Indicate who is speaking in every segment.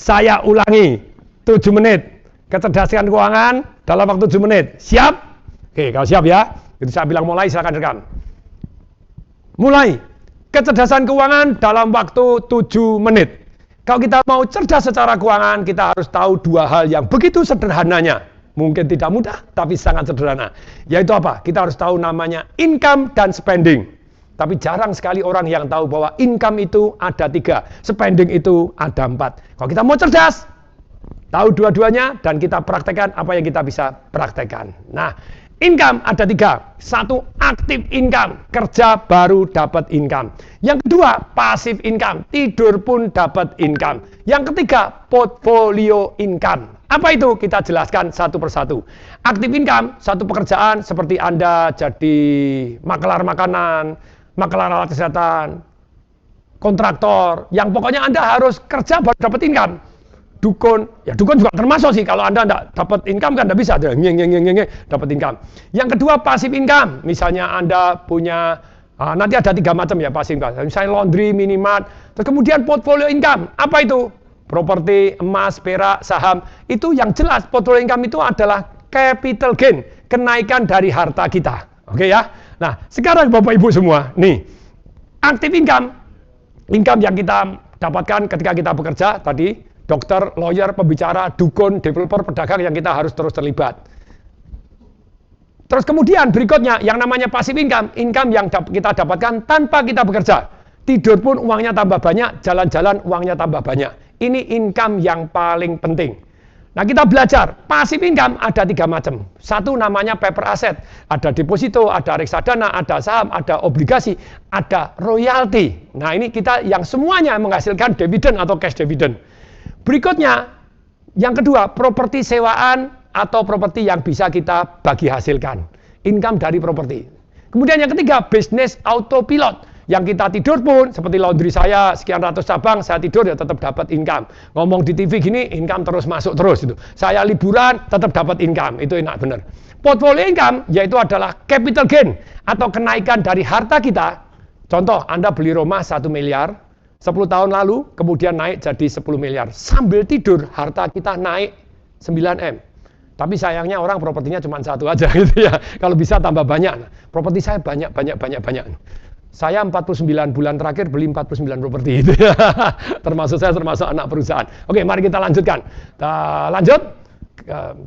Speaker 1: Saya ulangi, 7 menit. Kecerdasan keuangan dalam waktu 7 menit. Siap? Oke, kalau siap ya. Jadi saya bilang mulai, silakan rekam. Mulai. Kecerdasan keuangan dalam waktu 7 menit. Kalau kita mau cerdas secara keuangan, kita harus tahu 2 hal yang begitu sederhananya. Mungkin tidak mudah, tapi sangat sederhana. Yaitu apa? Kita harus tahu namanya income dan spending. Tapi jarang sekali orang yang tahu bahwa income itu ada 3, spending itu ada 4. Kalau kita mau cerdas, tahu dua-duanya, dan kita praktekkan apa yang kita bisa praktekkan. Nah, income ada 3. 1, aktif income, kerja baru dapat income. Yang kedua, pasif income, tidur pun dapat income. Yang ketiga, portfolio income. Apa itu? Kita jelaskan satu persatu. Aktif income, satu pekerjaan seperti Anda jadi makelar makanan, makelar alat kesehatan, kontraktor, yang pokoknya Anda harus kerja baru dapat income. Dukun, ya dukun juga termasuk sih. Kalau Anda tidak dapat income kan tidak bisa dapat income. Yang kedua, pasif income. Misalnya Anda punya, nanti ada 3 macam ya pasif income. Misalnya laundry, minimart. Terus kemudian portfolio income. Apa itu? Properti, emas, perak, saham. Itu yang jelas portfolio income itu adalah capital gain, kenaikan dari harta kita. Oke ya. Nah, sekarang Bapak Ibu semua, nih, aktif income yang kita dapatkan ketika kita bekerja tadi, dokter, lawyer, pembicara, dukun, developer, pedagang yang kita harus terus terlibat. Terus kemudian berikutnya yang namanya passive income yang kita dapatkan tanpa kita bekerja. Tidur pun uangnya tambah banyak, jalan-jalan uangnya tambah banyak. Ini income yang paling penting. Nah, kita belajar passive income ada 3 macam. Satu namanya paper asset, ada deposito, ada reksadana, ada saham, ada obligasi, ada royalti. Nah, ini kita yang semuanya menghasilkan dividen atau cash dividend. Berikutnya, yang kedua, properti sewaan atau properti yang bisa kita bagi hasilkan. Income dari properti. Kemudian yang ketiga, bisnis autopilot. Yang kita tidur pun, seperti laundry saya, sekian ratus cabang, saya tidur ya tetap dapat income. Ngomong di TV gini, income terus masuk terus. Gitu. Saya liburan, tetap dapat income. Itu enak bener. Portfolio income, yaitu adalah capital gain, atau kenaikan dari harta kita. Contoh, Anda beli rumah 1 miliar, 10 tahun lalu, kemudian naik jadi 10 miliar. Sambil tidur, harta kita naik 9M. Tapi sayangnya orang propertinya cuma 1 aja gitu ya. Kalau bisa tambah banyak. Properti saya banyak. Saya 49 bulan terakhir beli 49 properti itu ya. Termasuk anak perusahaan. Oke, mari kita lanjutkan. Lanjut.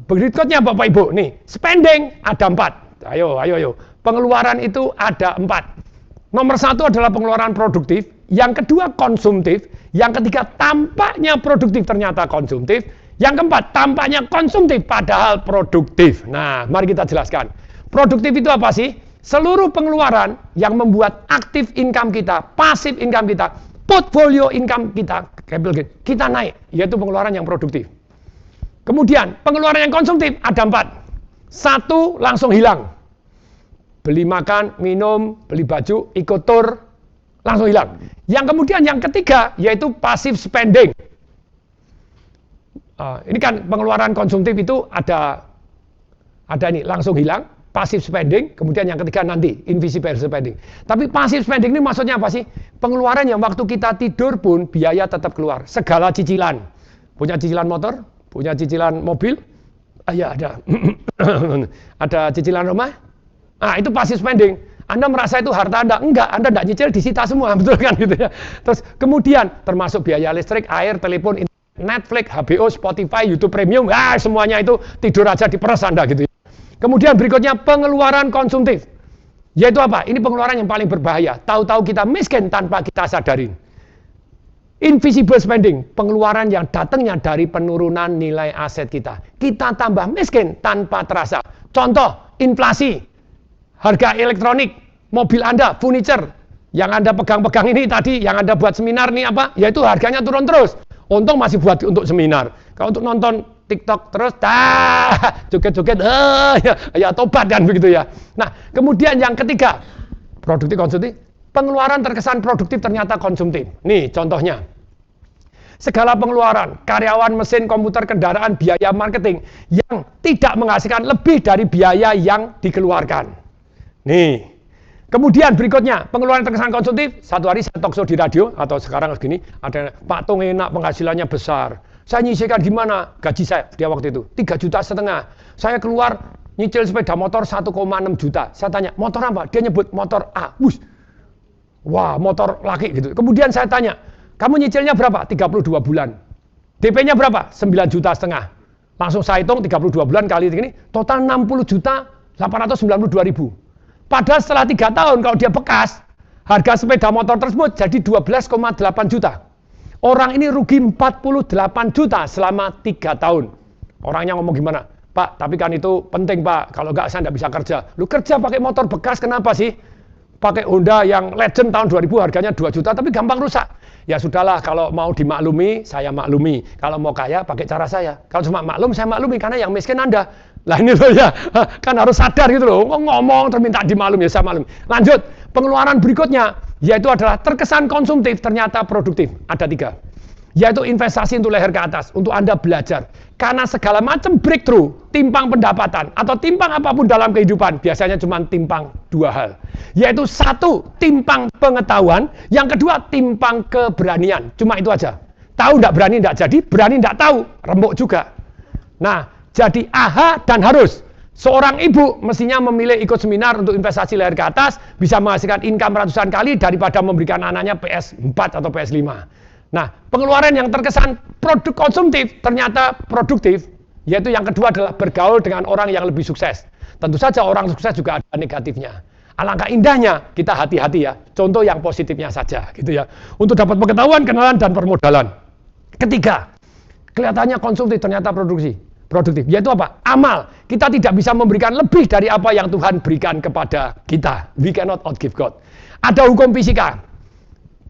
Speaker 1: Berikutnya Bapak Ibu, nih, spending ada 4. Ayo. Pengeluaran itu ada 4. Nomor 1 adalah pengeluaran produktif, yang kedua konsumtif, yang ketiga tampaknya produktif ternyata konsumtif, yang keempat tampaknya konsumtif padahal produktif. Nah, mari kita jelaskan. Produktif itu apa sih? Seluruh pengeluaran yang membuat aktif income kita, pasif income kita, portfolio income kita, kita naik, yaitu pengeluaran yang produktif. Kemudian, pengeluaran yang konsumtif ada 4. 1, langsung hilang. Beli makan, minum, beli baju, ikut tur, langsung hilang. Yang kemudian yang ketiga, yaitu passive spending. Ini kan pengeluaran konsumtif itu ada ini, langsung hilang. Passive spending, kemudian yang ketiga nanti invisible spending. Tapi passive spending ini maksudnya apa sih? Pengeluaran yang waktu kita tidur pun biaya tetap keluar. Segala cicilan. Punya cicilan motor, punya cicilan mobil, ya ada. Ada cicilan rumah. Itu passive spending. Anda merasa itu harta Anda? Enggak, Anda enggak nyicil, disita semua, betul kan gitu ya. Terus kemudian termasuk biaya listrik, air, telepon, Netflix, HBO, Spotify, YouTube Premium, semuanya itu tidur aja diperes Anda gitu ya. Kemudian berikutnya pengeluaran konsumtif. Yaitu apa? Ini pengeluaran yang paling berbahaya. Tahu-tahu kita miskin tanpa kita sadarin. Invisible spending, pengeluaran yang datangnya dari penurunan nilai aset kita. Kita tambah miskin tanpa terasa. Contoh, inflasi. Harga elektronik, mobil Anda, furniture. Yang Anda pegang-pegang ini tadi, yang Anda buat seminar nih apa? Yaitu harganya turun terus. Untung masih buat untuk seminar. Kalau untuk nonton TikTok terus, joget-joget, ya tobat kan begitu ya. Nah, kemudian yang ketiga, produktif konsumtif, pengeluaran terkesan produktif ternyata konsumtif. Nih contohnya, segala pengeluaran, karyawan, mesin, komputer, kendaraan, biaya marketing yang tidak menghasilkan lebih dari biaya yang dikeluarkan. Nih, kemudian berikutnya, pengeluaran terkesan konsumtif. Satu hari saya talk show di radio, atau sekarang segini, ada Pak Tung enak penghasilannya besar. Saya nyisihkan gimana? Gaji saya dia waktu itu 3,5 juta. Saya keluar nyicil sepeda motor 1,6 juta. Saya tanya, motor apa? Dia nyebut motor A. Wah, motor laki gitu. Kemudian saya tanya, kamu nyicilnya berapa? 32 bulan. DP-nya berapa? 9,5 juta. Langsung saya hitung 32 bulan kali ini, total 60 juta 892 ribu. Padahal setelah 3 tahun kalau dia bekas, harga sepeda motor tersebut jadi 12,8 juta. Orang ini rugi 48 juta selama 3 tahun. Orangnya ngomong gimana? Pak, tapi kan itu penting Pak, kalau nggak saya nggak bisa kerja. Lu kerja pakai motor bekas kenapa sih? Pakai Honda yang legend tahun 2000 harganya 2 juta tapi gampang rusak. Ya sudahlah, kalau mau dimaklumi, saya maklumi. Kalau mau kaya, pakai cara saya. Kalau cuma maklum, saya maklumi karena yang miskin Anda. Lah ini loh ya, kan harus sadar gitu loh. Ngomong terminta dimaklumi, ya saya maklumi. Lanjut, pengeluaran berikutnya, yaitu adalah terkesan konsumtif, ternyata produktif. Ada 3. Yaitu investasi untuk leher ke atas, untuk Anda belajar. Karena segala macam breakthrough, timpang pendapatan, atau timpang apapun dalam kehidupan, biasanya cuma timpang 2 hal. Yaitu 1, timpang pengetahuan, yang kedua, timpang keberanian. Cuma itu aja. Tahu nggak berani nggak jadi, berani nggak tahu, rembuk juga. Nah, jadi aha dan harus. Seorang ibu mestinya memilih ikut seminar untuk investasi leher ke atas, bisa menghasilkan income ratusan kali daripada memberikan anaknya PS4 atau PS5. Nah, pengeluaran yang terkesan produk konsumtif ternyata produktif, yaitu yang kedua adalah bergaul dengan orang yang lebih sukses. Tentu saja orang sukses juga ada negatifnya. Alangkah indahnya kita hati-hati ya, contoh yang positifnya saja gitu ya. Untuk dapat pengetahuan, kenalan, dan permodalan. Ketiga, kelihatannya konsumtif ternyata produktif, yaitu apa? Amal. Kita tidak bisa memberikan lebih dari apa yang Tuhan berikan kepada kita. We cannot outgive God. Ada hukum fisika.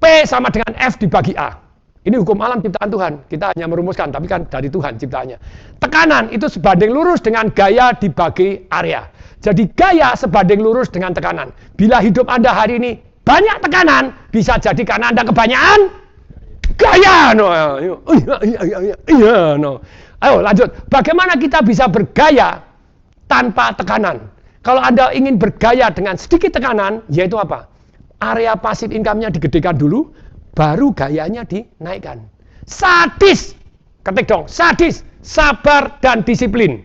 Speaker 1: P sama dengan F dibagi A. Ini hukum alam ciptaan Tuhan. Kita hanya merumuskan, tapi kan dari Tuhan ciptaannya. Tekanan itu sebanding lurus dengan gaya dibagi area. Jadi gaya sebanding lurus dengan tekanan. Bila hidup Anda hari ini banyak tekanan, bisa jadi karena Anda kebanyakan gaya. Ayo lanjut. Bagaimana kita bisa bergaya tanpa tekanan? Kalau Anda ingin bergaya dengan sedikit tekanan, yaitu apa? Area pasif income-nya digedekan dulu, baru gayanya dinaikkan. Sadis, ketik dong, sadis, sabar dan disiplin.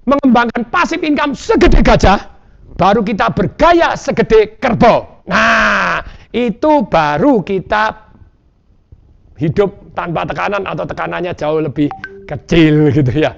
Speaker 1: Mengembangkan pasif income segede gajah, baru kita bergaya segede kerbau. Nah, itu baru kita hidup tanpa tekanan atau tekanannya jauh lebih kecil gitu ya.